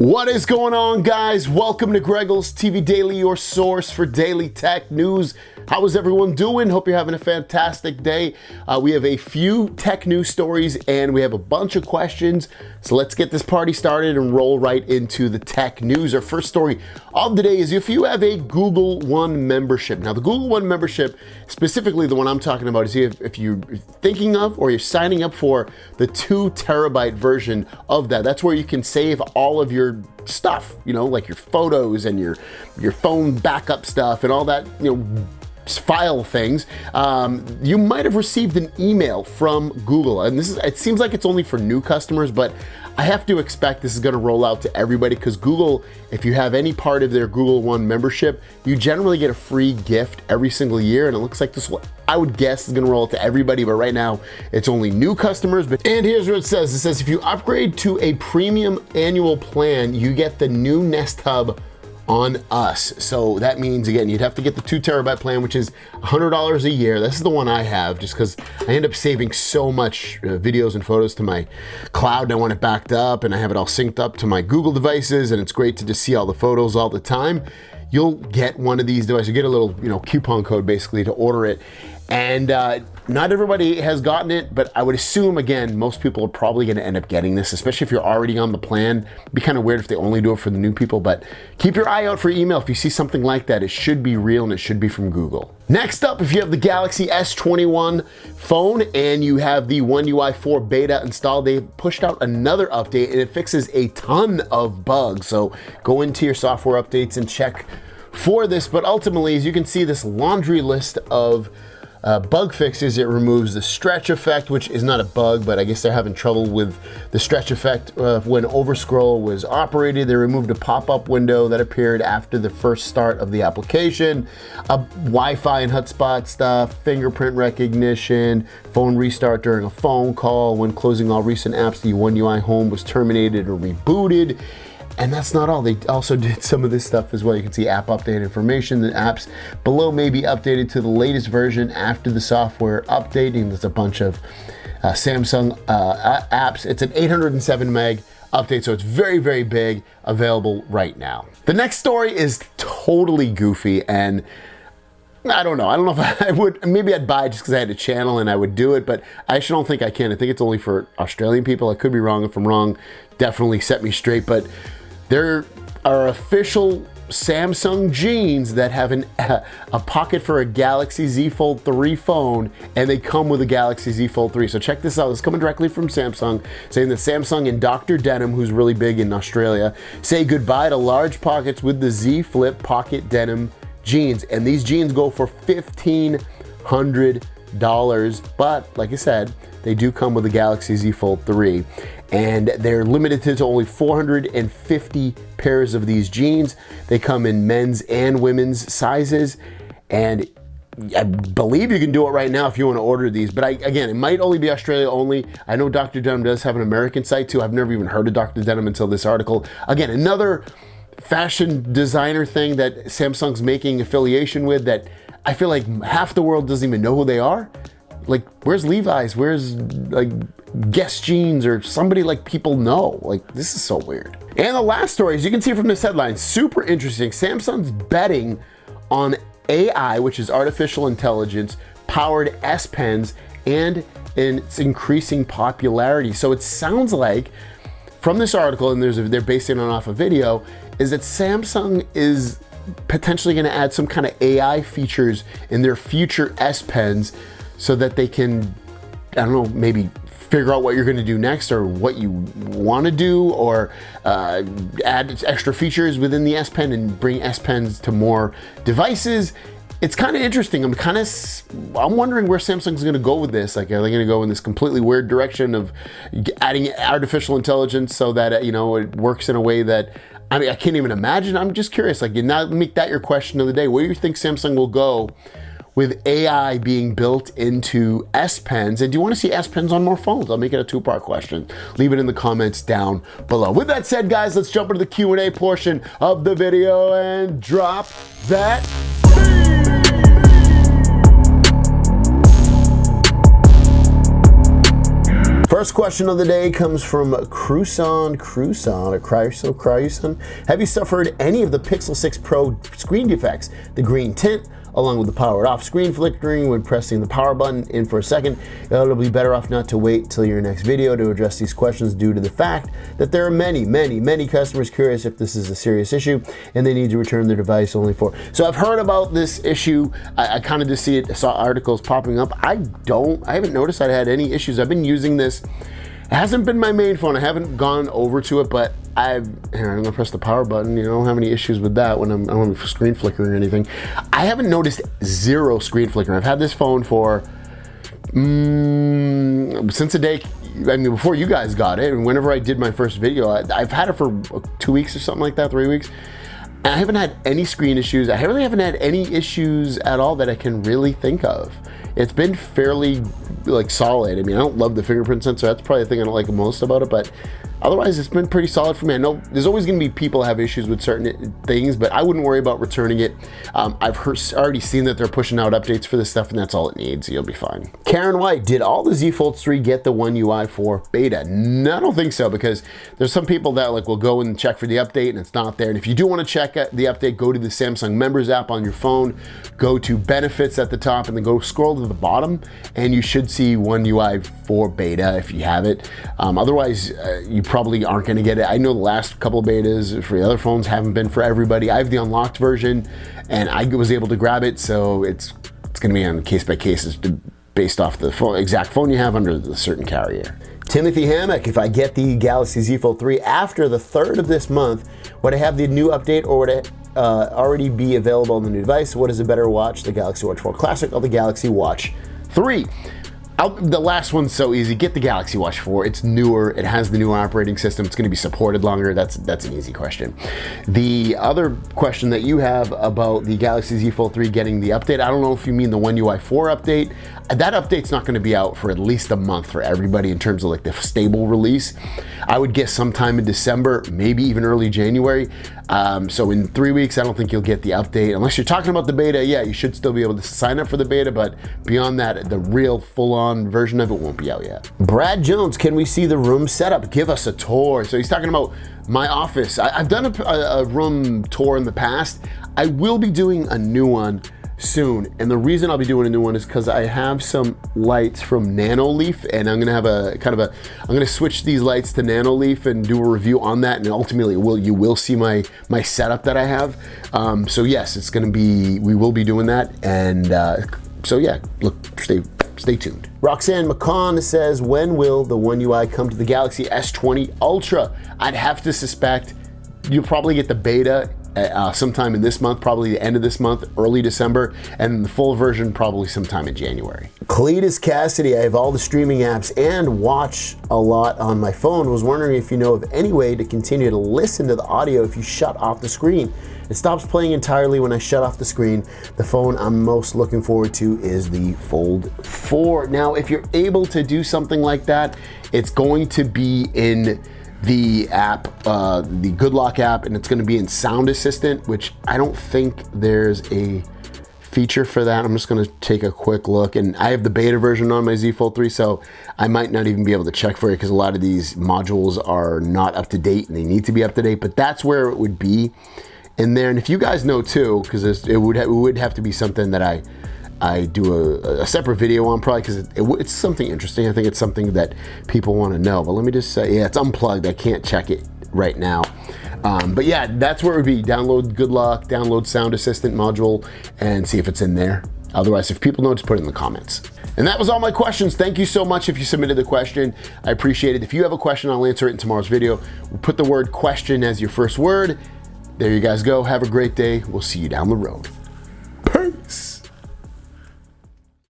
What is going on, guys? Welcome to Greggles TV Daily, your source for daily tech news. How is everyone doing? Hope you're having a fantastic day. We have a few tech news stories and we have a bunch of questions. So let's get this party started and roll right into the tech news. Our first story of the day is if you have a Google One membership. Now, the Google One membership, specifically the one I'm talking about, is if you're thinking of or you're signing up for the 2 terabyte version of that. That's where you can save all of your stuff, you know, like your photos and your phone backup stuff and all that, you know, file things. You might have received an email from Google, and it seems like it's only for new customers, but I have to expect this is going to roll out to everybody because Google, if you have any part of their Google One membership, you generally get a free gift every single year, and it looks like this will, I would guess, is going to roll out to everybody, but right now it's only new customers. And here's what it says. It says if you upgrade to a premium annual plan, you get the new Nest Hub on us. So that means, again, you'd have to get the 2 terabyte plan, which is $100 a year. This is the one I have just because I end up saving so much videos and photos to my cloud, and I want it backed up, and I have it all synced up to my Google devices, and it's great to just see all the photos all the time. You'll get one of these devices. You get a little, coupon code basically to order it. And not everybody has gotten it, but I would assume, again, most people are probably going to end up getting this, especially if you're already on the plan. It'd be kind of weird if they only do it for the new people, but keep your eye out for email. If you see something like that, it should be real and it should be from Google. Next up, if you have the Galaxy S21 phone and you have the One UI 4 beta installed, they've pushed out another update and it fixes a ton of bugs. So go into your software updates and check for this. But ultimately, as you can see, this laundry list of bug fixes. It removes the stretch effect, which is not a bug, but I guess they're having trouble with the stretch effect when overscroll was operated. They removed a pop-up window that appeared after the first start of the application, Wi-Fi and hotspot stuff, fingerprint recognition, phone restart during a phone call. When closing all recent apps, the One UI home was terminated or rebooted. And that's not all. They also did some of this stuff as well. You can see app update information. The apps below may be updated to the latest version after the software updating. There's a bunch of Samsung apps. It's an 807 meg update, so it's very, very big, available right now. The next story is totally goofy, and I don't know if I would, maybe I'd buy it just because I had a channel and I would do it, but I actually don't think I can. I think it's only for Australian people. I could be wrong. If I'm wrong, definitely set me straight, but there are official Samsung jeans that have a pocket for a Galaxy Z Fold 3 phone, and they come with a Galaxy Z Fold 3. So check this out. It's coming directly from Samsung, saying that Samsung and Dr. Denim, who's really big in Australia, say goodbye to large pockets with the Z Flip Pocket Denim jeans. And these jeans go for $1,500. But like I said, they do come with a Galaxy Z Fold 3. And they're limited to only 450 pairs of these jeans. They come in men's and women's sizes. And I believe you can do it right now if you want to order these. But again, it might only be Australia only. I know Dr. Denim does have an American site too. I've never even heard of Dr. Denim until this article. Again, another fashion designer thing that Samsung's making affiliation with that I feel like half the world doesn't even know who they are. Like, where's Levi's? Where's like Guess Jeans or somebody like people know? Like, this is so weird. And the last story, as you can see from this headline, super interesting. Samsung's betting on AI, which is artificial intelligence, powered S Pens, and its increasing popularity. So it sounds like from this article, and they're basing it off a video, is that Samsung is potentially going to add some kind of AI features in their future S Pens so that they can, I don't know, maybe figure out what you're going to do next or what you want to do, or add extra features within the S Pen and bring S Pens to more devices. It's kind of interesting. I'm wondering where Samsung's going to go with this. Like, are they going to go in this completely weird direction of adding artificial intelligence so that, it works in a way that, I can't even imagine. I'm just curious. Like, now make that your question of the day. Where do you think Samsung will go with AI being built into S Pens? And do you want to see S Pens on more phones? I'll make it a 2-part question. Leave it in the comments down below. With that said, guys, let's jump into the Q&A portion of the video and drop that. First question of the day comes from Cruson. Have you suffered any of the Pixel 6 Pro screen defects? The green tint, along with the powered off screen flickering when pressing the power button in for a second. It'll be better off not to wait till your next video to address these questions due to the fact that there are many customers curious if this is a serious issue and they need to return their device only for. So I've heard about this issue. I kind of just see it, I saw articles popping up. I haven't noticed I had any issues. I've been using this. It hasn't been my main phone. I haven't gone over to it, but I'm gonna press the power button. You know, I don't have any issues with that when I don't have screen flickering or anything. I haven't noticed zero screen flickering. I've had this phone for since the day, I mean, before you guys got it, and whenever I did my first video, I've had it for 2 weeks or something like that, 3 weeks. And I haven't had any screen issues. I really haven't had any issues at all that I can really think of. It's been fairly like solid. I mean, I don't love the fingerprint sensor. That's probably the thing I don't like most about it, but otherwise it's been pretty solid for me. I know there's always gonna be people have issues with certain things, but I wouldn't worry about returning it. I've already seen that they're pushing out updates for this stuff, and that's all it needs. You'll be fine. Karen White, did all the Z Fold 3 get the One UI 4 beta? No, I don't think so, because there's some people that like will go and check for the update and it's not there. And if you do want to check the update, go to the Samsung Members app on your phone, go to Benefits at the top, and then go scroll to the bottom, and you should see One UI 4 beta if you have it. Otherwise, you probably aren't going to get it. I know the last couple of betas for the other phones haven't been for everybody. I have the unlocked version, and I was able to grab it, so it's going to be on case by case based off the exact phone you have under the certain carrier. Timothy Hammock, if I get the Galaxy Z Fold 3 after the 3rd of this month, would I have the new update, or would it already be available on the new device? What is a better watch, the Galaxy Watch 4 Classic or the Galaxy Watch 3? The last one's so easy. Get the Galaxy Watch 4. It's newer. It has the new operating system. It's going to be supported longer. That's an easy question. The other question that you have about the Galaxy Z Fold 3 getting the update, I don't know if you mean the One UI 4 update. That update's not going to be out for at least a month for everybody in terms of like the stable release. I would guess sometime in December, maybe even early January. So in 3 weeks, I don't think you'll get the update. Unless you're talking about the beta, yeah, you should still be able to sign up for the beta, but beyond that, the real full-on version of it won't be out yet. Brad Jones, can we see the room setup? Give us a tour. So he's talking about my office. I've done a room tour in the past. I will be doing a new one soon, and the reason I'll be doing a new one is because I have some lights from Nanoleaf, and I'm gonna have I'm gonna switch these lights to Nanoleaf and do a review on that, and ultimately you will see my setup that I have. So yes, it's gonna be, we will be doing that, and so yeah, look, stay tuned. Roxanne McCon says, when will the One UI come to the Galaxy S20 Ultra? I'd have to suspect you'll probably get the beta sometime in this month, probably the end of this month, early December, and the full version probably sometime in January. Cletus Cassidy, I have all the streaming apps and watch a lot on my phone. Was wondering if you know of any way to continue to listen to the audio if you shut off the screen. It stops playing entirely when I shut off the screen. The phone I'm most looking forward to is the Fold 4. Now, if you're able to do something like that, it's going to be in the app, the Good Lock app, and it's going to be in Sound Assistant, which I don't think there's a feature for that. I'm just going to take a quick look, and I have the beta version on my Z Fold 3, so I might not even be able to check for it because a lot of these modules are not up to date and they need to be up to date, but that's where it would be in there. And if you guys know too, because it would have to be something that I do a separate video on, probably, because it's something interesting. I think it's something that people want to know. But let me just say, yeah, it's unplugged. I can't check it right now. But yeah, that's where it would be. Download Good Luck, download Sound Assistant module, and see if it's in there. Otherwise, if people know, just put it in the comments. And that was all my questions. Thank you so much if you submitted the question. I appreciate it. If you have a question, I'll answer it in tomorrow's video. We'll put the word question as your first word. There you guys go. Have a great day. We'll see you down the road.